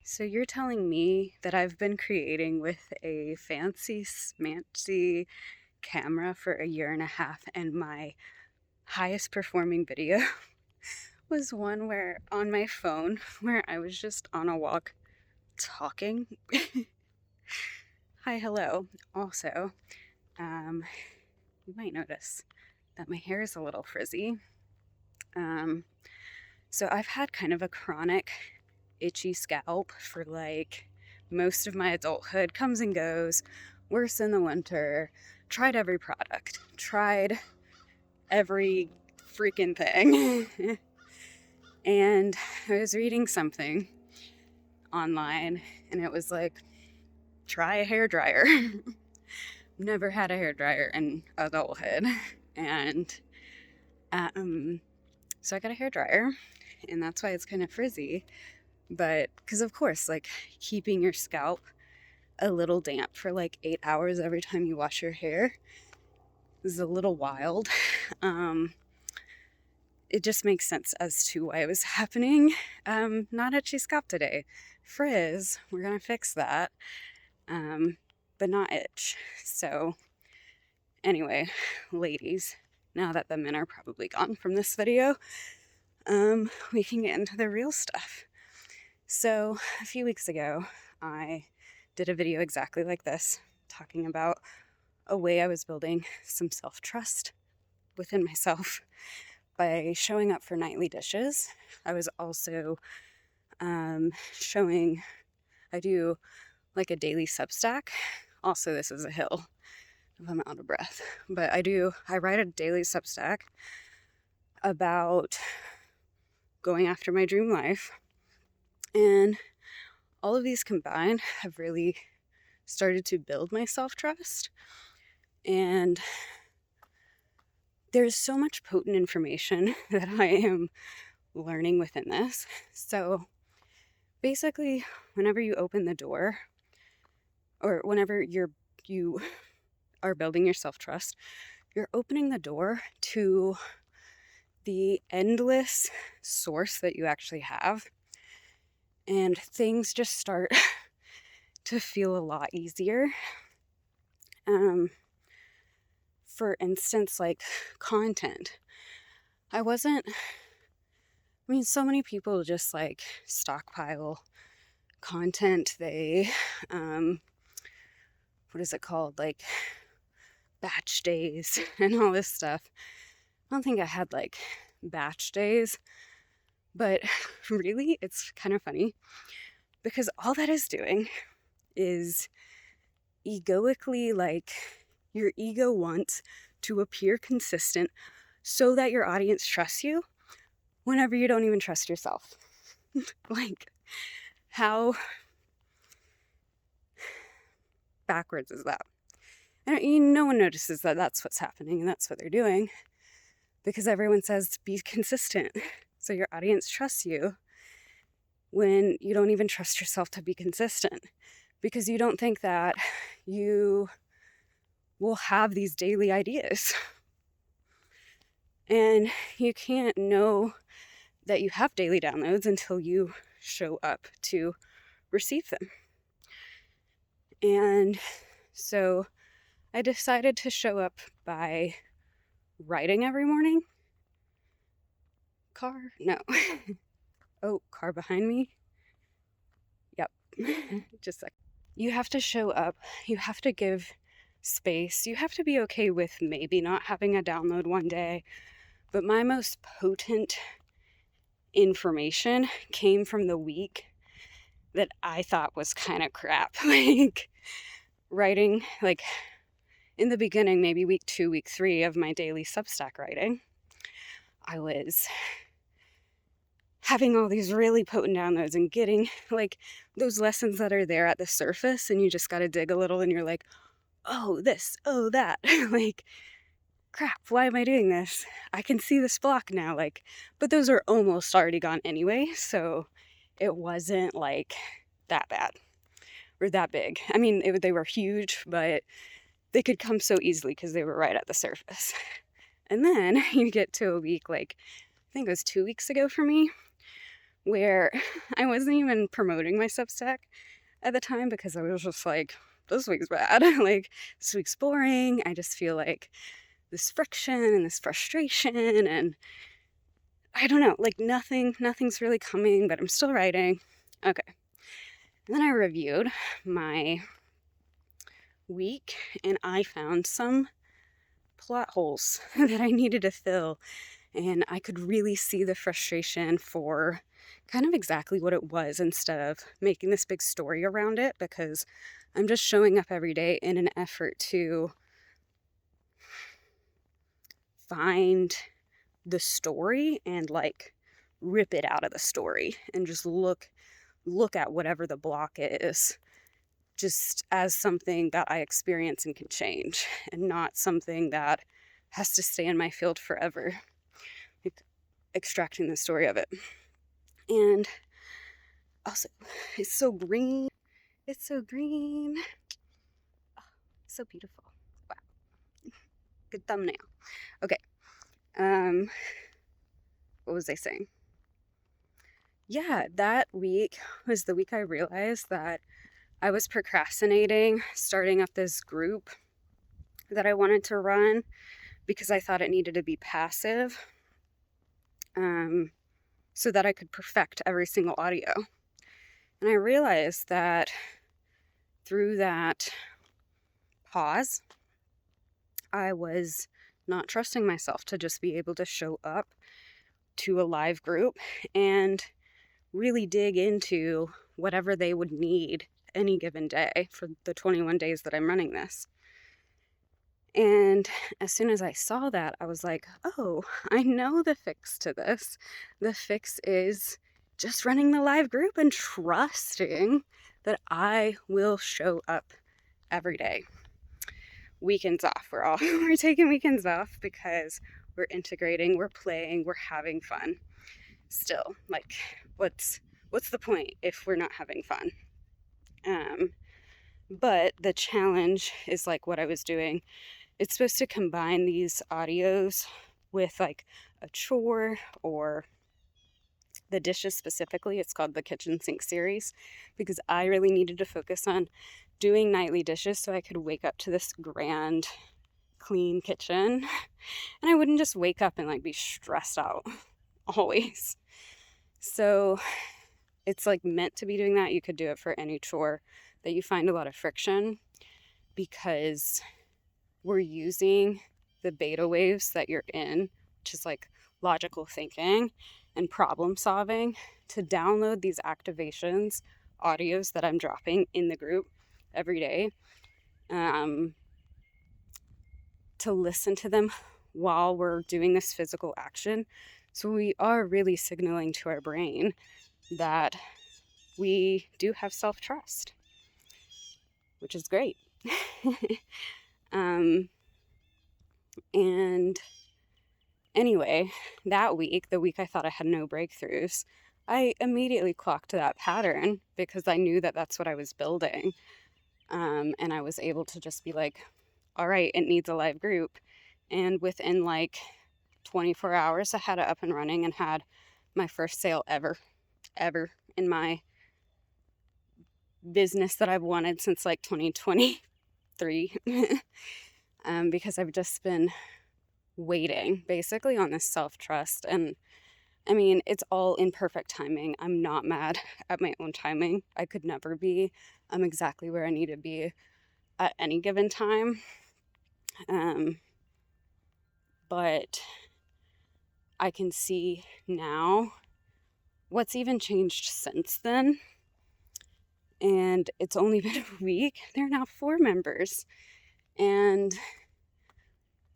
So you're telling me that I've been creating with a fancy smancy camera for a year and a half, and my highest performing video was one where on my phone where I was just on a walk talking. Hi, hello. Also, um, you might notice that my hair is a little frizzy. Um, so I've had kind of a chronic itchy scalp for like most of my adulthood, comes and goes, worse in the winter. Tried every product, tried every freaking thing. And I was reading something online and it was like, try a hair dryer. Never had a hair dryer in adulthood. And so I got a hair dryer, and that's why it's kind of frizzy. But because, of course, like keeping your scalp a little damp for like 8 hours every time you wash your hair is a little wild. It just makes sense as to why it was happening. Not itchy scalp today. Frizz, we're gonna fix that, but not itch. So anyway, ladies, now that the men are probably gone from this video, we can get into the real stuff. So a few weeks ago, I did a video exactly like this, talking about a way I was building some self-trust within myself by showing up for nightly dishes. I was also showing, I do like a daily Substack. Also, this is a hill if I'm out of breath, but I write a daily Substack about going after my dream life. And all of these combined have really started to build my self-trust. And there's so much potent information that I am learning within this. So basically, whenever you open the door, or whenever you are building your self-trust, you're opening the door to the endless source that you actually have. And things just start to feel a lot easier. For instance, like content. So many people just like stockpile content. They, what is it called? Like batch days and all this stuff. I don't think I had like batch days, but really, it's kind of funny because all that is doing is egoically, like, your ego wants to appear consistent so that your audience trusts you whenever you don't even trust yourself. Like, how backwards is that? And no one notices that that's what's happening and that's what they're doing, because everyone says be consistent so your audience trusts you when you don't even trust yourself to be consistent, because you don't think that you will have these daily ideas. And you can't know that you have daily downloads until you show up to receive them. And so I decided to show up by writing every morning. Car? No. Oh, car behind me? Yep. Just a sec. You have to show up. You have to give space. You have to be okay with maybe not having a download one day. But my most potent information came from the week that I thought was kind of crap. Like writing, like in the beginning, maybe week 2, week 3 of my daily Substack writing, I was having all these really potent downloads and getting like those lessons that are there at the surface, and you just got to dig a little and you're like, oh, this, oh, that. Like, crap, why am I doing this? I can see this block now. Like, but those are almost already gone anyway. So it wasn't like that bad or that big. I mean, they were huge, but they could come so easily because they were right at the surface. And then you get to a week, like, I think it was 2 weeks ago for me, where I wasn't even promoting my Substack at the time because I was just like, this week's bad. Like, this week's boring. I just feel like this friction and this frustration, and I don't know, like nothing's really coming, but I'm still writing. Okay. And then I reviewed my week and I found some plot holes that I needed to fill. And I could really see the frustration for kind of exactly what it was instead of making this big story around it, because I'm just showing up every day in an effort to find the story and like rip it out of the story and just look at whatever the block is just as something that I experience and can change, and not something that has to stay in my field forever, like extracting the story of it. And also, it's so green. It's so green. Oh, so beautiful. Wow. Good thumbnail. Okay. What was I saying? Yeah, that week was the week I realized that I was procrastinating starting up this group that I wanted to run because I thought it needed to be passive, so that I could perfect every single audio. And I realized that through that pause, I was not trusting myself to just be able to show up to a live group and really dig into whatever they would need any given day for the 21 days that I'm running this. And as soon as I saw that, I was like, oh, I know the fix to this. The fix is just running the live group and trusting that I will show up every day. Weekends off. We're taking weekends off because we're integrating, we're playing, we're having fun. Still, like, what's the point if we're not having fun? But the challenge is like what I was doing. It's supposed to combine these audios with like a chore or the dishes specifically. It's called the Kitchen Sink series because I really needed to focus on doing nightly dishes so I could wake up to this grand, clean kitchen. And I wouldn't just wake up and like be stressed out always. So it's like meant to be doing that. You could do it for any chore that you find a lot of friction, because we're using the beta waves that you're in, which is like logical thinking and problem solving, to download these activations, audios that I'm dropping in the group every day, to listen to them while we're doing this physical action. So we are really signaling to our brain that we do have self-trust, which is great. And anyway, that week, the week I thought I had no breakthroughs, I immediately clocked that pattern because I knew that that's what I was building. And I was able to just be like, all right, it needs a live group. And within like 24 hours, I had it up and running and had my first sale ever in my business that I've wanted since like 2023. Because I've just been waiting basically on this self-trust. And I mean, it's all in perfect timing. I'm not mad at my own timing. I could never be. I'm exactly where I need to be at any given time. But I can see now what's even changed since then. And it's only been a week. There are now 4 members. And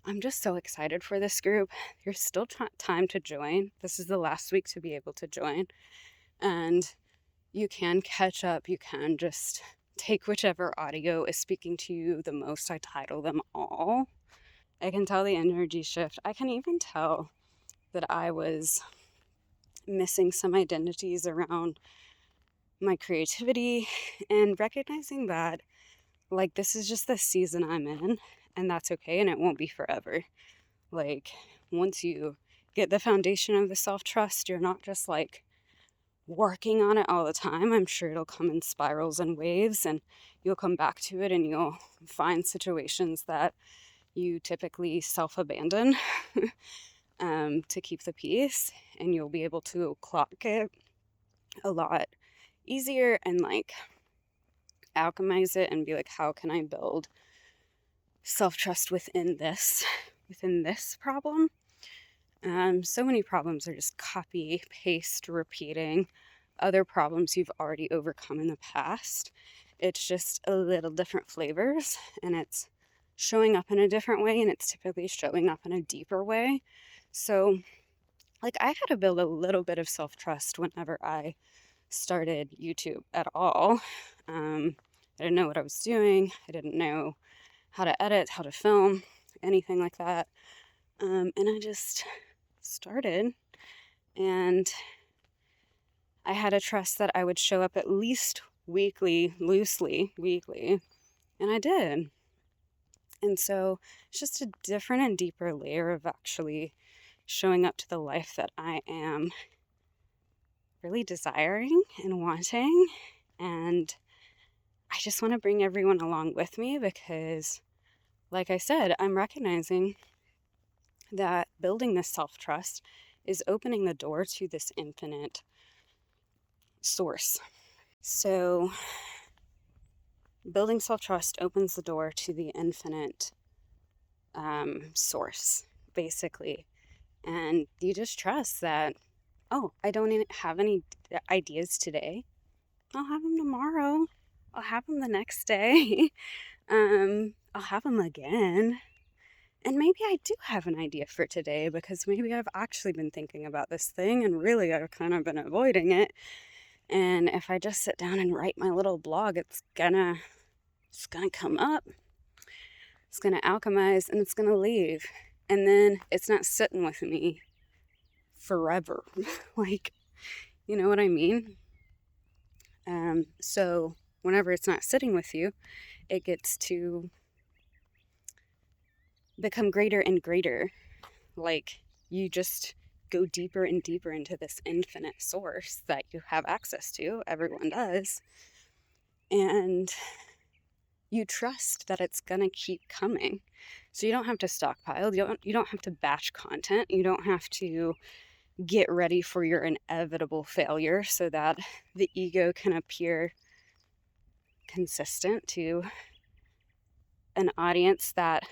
I'm just so excited for this group. There's still time to join. This is the last week to be able to join. And you can catch up. You can just take whichever audio is speaking to you the most. I title them all. I can tell the energy shift. I can even tell that I was missing some identities around my creativity, and recognizing that like this is just the season I'm in, and that's okay, and it won't be forever. Like once you get the foundation of the self-trust, you're not just like working on it all the time. I'm sure it'll come in spirals and waves, and you'll come back to it and you'll find situations that you typically self-abandon to keep the peace, and you'll be able to clock it a lot easier and like alchemize it and be like, how can I build self-trust within this problem? So many problems are just copy, paste, repeating other problems you've already overcome in the past. It's just a little different flavors, and it's showing up in a different way, and it's typically showing up in a deeper way. So, like, I had to build a little bit of self-trust whenever I started YouTube at all. I didn't know what I was doing. I didn't know how to edit, how to film, anything like that. And I just started, and I had to trust that I would show up at least loosely weekly, and I did. And so it's just a different and deeper layer of actually showing up to the life that I am really desiring and wanting. And I just want to bring everyone along with me because, like I said, I'm recognizing that building this self-trust is opening the door to this infinite source. So building self-trust opens the door to the infinite source, basically. And you just trust that, oh, I don't even have any ideas today. I'll have them tomorrow. I'll have them the next day. I'll have them again. And maybe I do have an idea for today because maybe I've actually been thinking about this thing and really I've kind of been avoiding it. And if I just sit down and write my little blog, it's gonna come up. It's gonna alchemize and it's gonna leave. And then it's not sitting with me forever. Like, you know what I mean? So whenever it's not sitting with you, it gets to become greater and greater. Like, you just go deeper and deeper into this infinite source that you have access to. Everyone does. And you trust that it's gonna keep coming. So you don't have to stockpile. You don't have to batch content. You don't have to get ready for your inevitable failure so that the ego can appear consistent to an audience that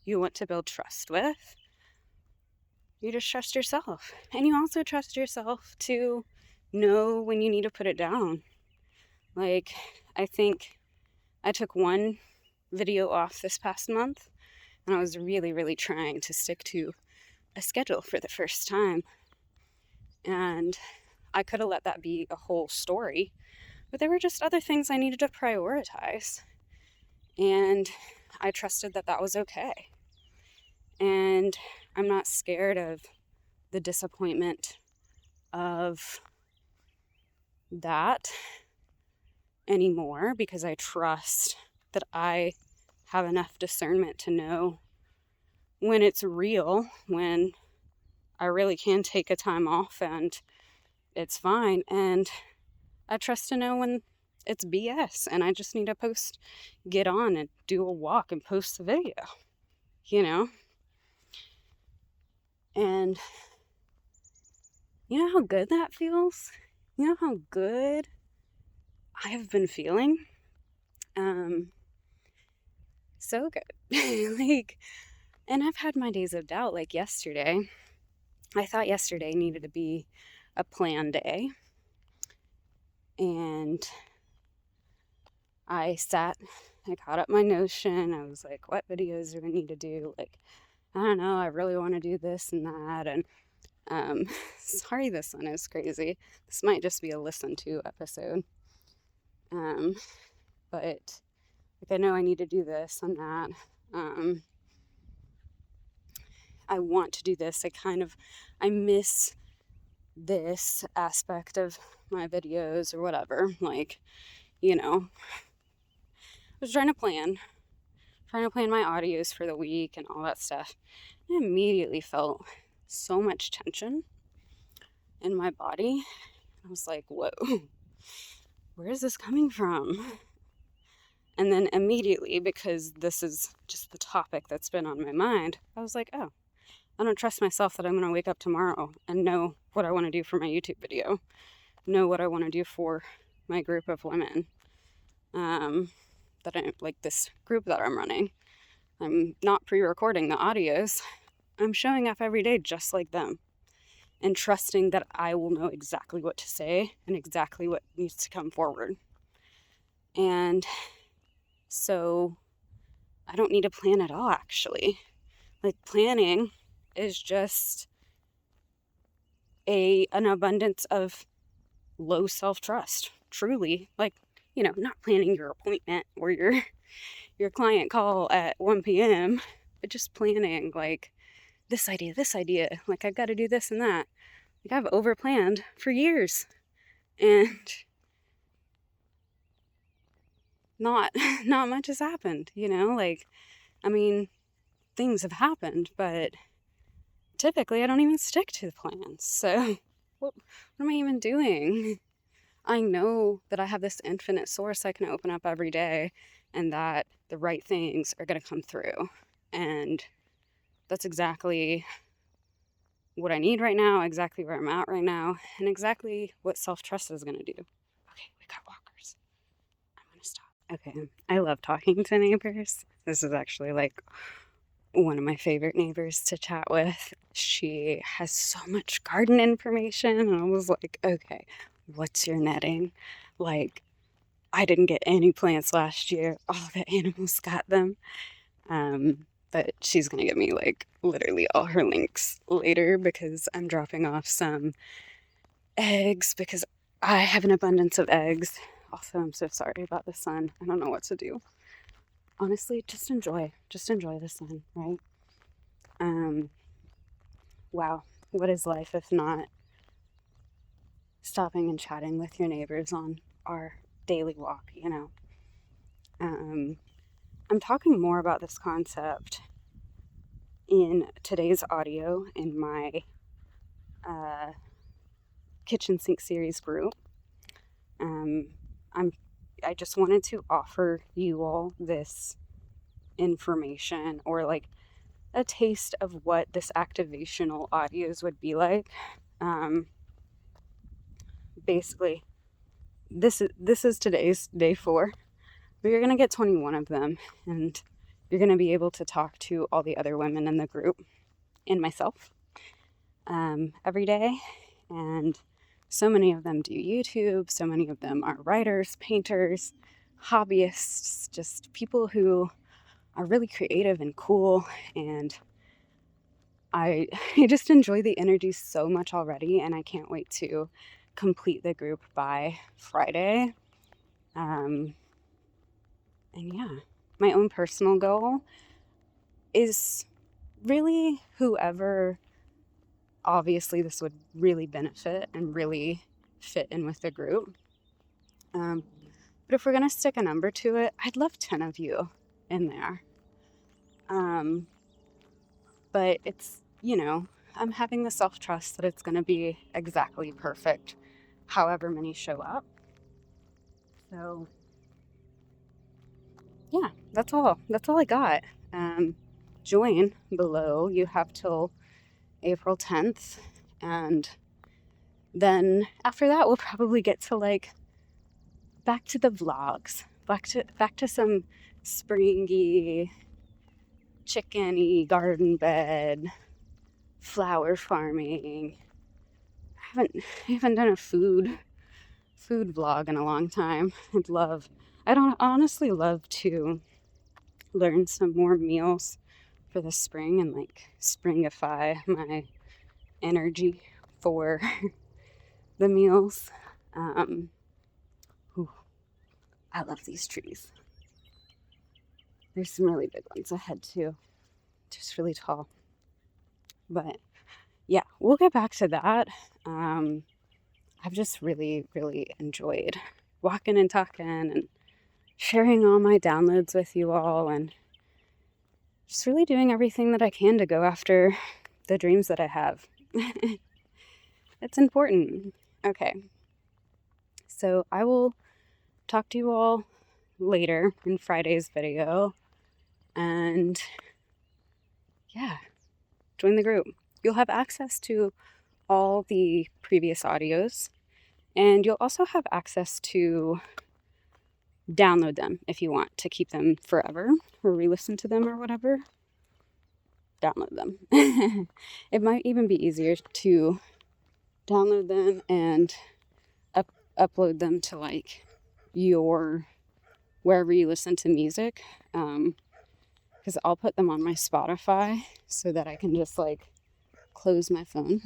you want to build trust with. You just trust yourself. And you also trust yourself to know when you need to put it down. Like, I think I took one video off this past month, and I was really, really trying to stick to a schedule for the first time. And I could have let that be a whole story, but there were just other things I needed to prioritize. And I trusted that that was okay. And I'm not scared of the disappointment of that anymore because I trust that I have enough discernment to know when it's real, when I really can take a time off and it's fine. And I trust to know when it's BS and I just need to get on and do a walk and post the video, you know? And you know how good that feels? You know how good I have been feeling? So good. Like, and I've had my days of doubt. Like yesterday, I thought yesterday needed to be a plan day. And I caught up my Notion. I was like, what videos do I need to do? Like, I don't know, I really want to do this and that. And sorry, this one is crazy. This might just be a listen to episode. But like, I know I need to do this and that. I want to do this. I miss this aspect of my videos or whatever. Like, you know, I was trying to plan my audios for the week and all that stuff. I immediately felt so much tension in my body. I was like, whoa, where is this coming from? And then immediately, because this is just the topic that's been on my mind, I was like, oh, I don't trust myself that I'm going to wake up tomorrow and know what I want to do for my YouTube video, know what I want to do for my group of women, that I like this group that I'm running. I'm not pre-recording the audios. I'm showing up every day just like them and trusting that I will know exactly what to say and exactly what needs to come forward. And so I don't need a plan at all, actually. Like, planning is just an abundance of low self-trust, truly. Like, not planning your appointment or your client call at 1 p.m., but just planning, like, this idea, like, I've got to do this and that. Like, I've overplanned for years, and not much has happened, like, I mean, things have happened, but typically I don't even stick to the plans. So what am I even doing? I know that I have this infinite source I can open up every day, and that the right things are going to come through. And that's exactly what I need right now, exactly where I'm at right now, and exactly what self-trust is going to do. Okay, we got walkers. I'm going to stop. Okay, I love talking to neighbors. This is actually like one of my favorite neighbors to chat with. She has so much garden information, and I was like, okay, what's your netting? Like, I didn't get any plants last year. All the animals got them. But she's gonna give me like literally all her links later, because I'm dropping off some eggs because I have an abundance of eggs. Also, I'm so sorry about the sun. I don't know what to do. Honestly, just enjoy the sun, right? Wow, what is life if not stopping and chatting with your neighbors on our daily walk, I'm talking more about this concept in today's audio in my kitchen sink series group. I just wanted to offer you all this information, or like a taste of what this activational audios would be like. Basically, this is today's day 4. But you're gonna get 21 of them, and you're gonna be able to talk to all the other women in the group and myself every day. And so many of them do YouTube. So many of them are writers, painters, hobbyists, just people who are really creative and cool. And I just enjoy the energy so much already, and I can't wait to complete the group by Friday. And yeah, my own personal goal is really whoever, obviously this would really benefit and really fit in with the group. But if we're going to stick a number to it, I'd love 10 of you in there. But it's, I'm having the self-trust that it's going to be exactly perfect, however many show up. So yeah, that's all I got. Join below. You have till April 10th, and then after that we'll probably get to like back to the vlogs, back to some springy, chickeny garden bed, flower farming. I haven't done a food vlog in a long time. I'd honestly love to learn some more meals for the spring and like springify my energy for the meals. I love these trees. There's some really big ones ahead too, just really tall. But yeah, we'll get back to that. I've just really, really enjoyed walking and talking and sharing all my downloads with you all, and just really doing everything that I can to go after the dreams that I have. It's important. Okay, So I will talk to you all later in Friday's video. And yeah, join the group. You'll have access to all the previous audios, and you'll also have access to download them if you want to keep them forever or re-listen to them or whatever. Download them. It might even be easier to download them and upload them to like your wherever you listen to music, because I'll put them on my Spotify so that I can just like close my phone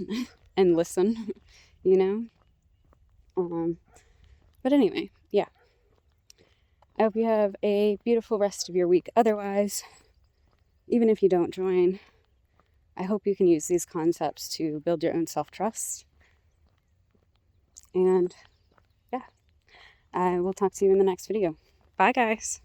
and listen, you know. But anyway, yeah, I hope you have a beautiful rest of your week. Otherwise, even if you don't join, I hope you can use these concepts to build your own self-trust. And yeah, I will talk to you in the next video. Bye, guys.